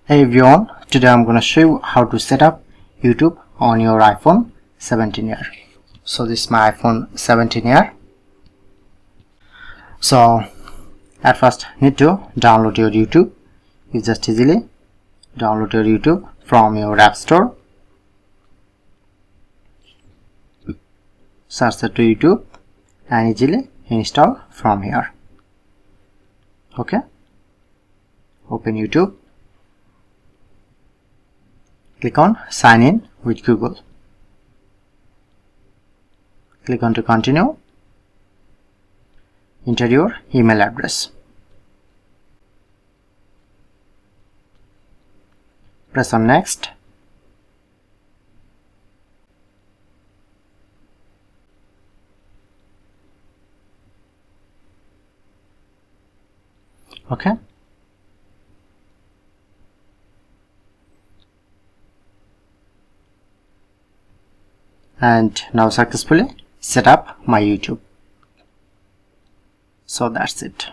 Hey everyone, today I'm gonna show you how to set up YouTube on your iPhone 17 here. So this is my iPhone 17 here. So at first need to download your YouTube. You just easily download your YouTube from your App Store. Search the YouTube and easily install from here. Okay, open YouTube. Click on sign in with Google. Click on to continue. Enter your email address. Press on next. Okay. And now successfully set up my YouTube. So that's it.